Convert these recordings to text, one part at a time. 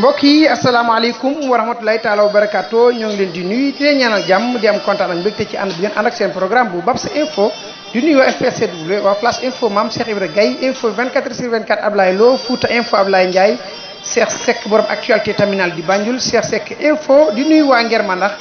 mbokk yi asalaamaaleykum wa rahmatulahi taala wa barakato ñoo ngi leen di nuyu di leen ñaanal jàmm di am kontaan ak mbégte ci ànd bi ngeen ànd ak seen programme bu Babs Info di nuyu waa FPCW waa Flash Info Mame Cheikh Ibra Gaye Info 24/24 Ablaye Lo Fouta Info Ablaye Ndiaye Cheikh Seck borom actualité terminal di Banjul Cheikh Seck Info di nuyu waa Ngeer Mandax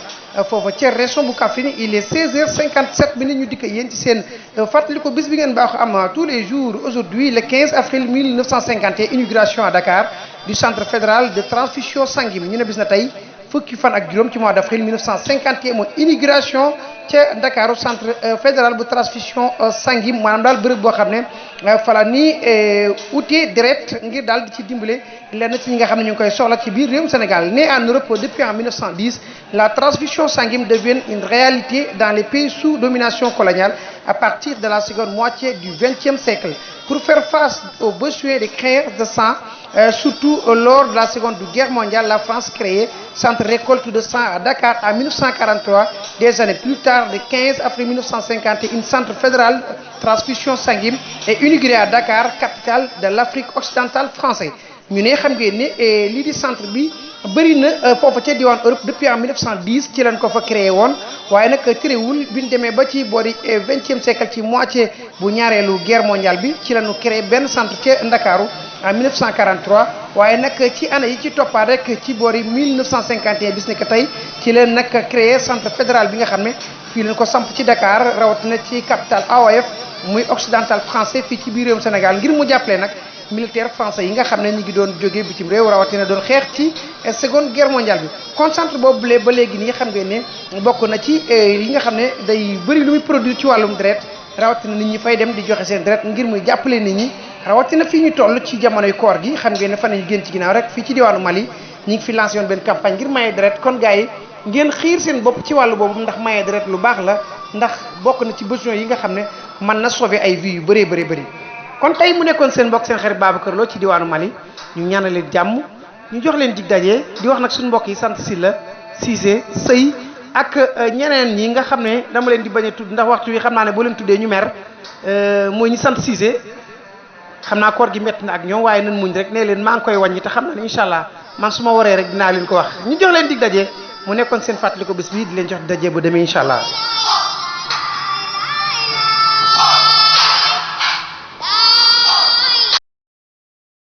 foofa ca région bu Kaffrine il est 16h57 minutes ñu dikk yéen ci seen fàttali ko bis bi ngeen baaxu am tous les jours aujourd'hui le 15 avril 1951 inauguration à Dakar du centre fédéral de transfusion sanguine ñu ne bis na tey fukki fan ak juróom ci mois d'avril 1951 mooy inauguration ca Dakar centre fédéral bu transfusion sanguine maanaam daal bërëb boo xam ne fala ni outil direct ngir daal di ci dimbale lenn ci ñi nga xam ne ñu ngi koy soxla ci biir réewum Sénégal né en Europe depuis en 1910 la transfusion sanguine devient une réalité dans les pays sous domination coloniale à partir de la seconde moitié du XXe siècle pour faire face aux besoins de créer de sang surtout lors de la seconde guerre mondiale la France créait centre récolte de sang à Dakar en 1943 des années plus tard le 15 avril 1951 centre fédéral transfusion sanguine est inauguré à Dakar capitale de l'Afrique occidentale française ñu ne xam ngeen ne lii di centre bi bëri na foofa ca diwaan Europe depuis en 1910 ci lañ ko fa créé woon waaye nag terewul bi ñu demee ba ci boori 20e siècle ci moitié bu ñaareelu guerre mondiale bi ci lañu créé benn centre ca Ndakaaru en 1943 waaye nag ci année yi ci toppaat rek ci boori 1951 bis ne que tey ci leen nag créé centre fédéral bi nga xam ne fii leen ko samp ci Dakar rawatina ci capitale AOF muy occidental français fii ci biir réewum Sénégal ngir mu jàppale nag militaire français yi nga xam ne ñu ngi doon jógee bitim réew rawatina doon xeex ci seconde guerre mondiale bi kon centre boobu ba léegi nii xam ngeen ne bokk na ci yi nga xam ne day bëri lu muy produire ci wàllum deret rawatina nit ñi fay dem di joxe seen deret ngir muy jàppale nit ñi rawatina fii ñu toll ci jamonoy koor gi xam ngeen ne fan ñu génn ci ginnaaw rek fii ci diwaanu Mali ñi ngi fi lancé woon benn campagne ngir maye deret kon gars yi ngeen xiir seen bopp ci wàllu boobu ndax maye deret lu baax la ndax bokk na ci besoin yi nga xam ne mën na sauver ay vies yu bëree bëri kon tey mu nekkoon seen mbokk seen xarit Babacar Lo ci diwaanu Mali ñu ñaanal leen jàmm ñu jox leen dig daje di wax nag suñu mbokk yi sant Sylla Cissé Sëy ak ñeneen ñi nga xam ne dama leen di bañ a tudd ndax waxtu wi xam naa ne boo leen tuddee ñu mer mooy ñi sant Cissé xam naa koor gi métti na ak ñoom waaye nan muñ rek ne leen maa ngi koy wàññi te xam na ne incha allah man su ma waree rek dinaa leen ko wax ñu jox leen dig daje mu nekkoon seen fàttali ko bés bi di leen jox daje bu demee incha allah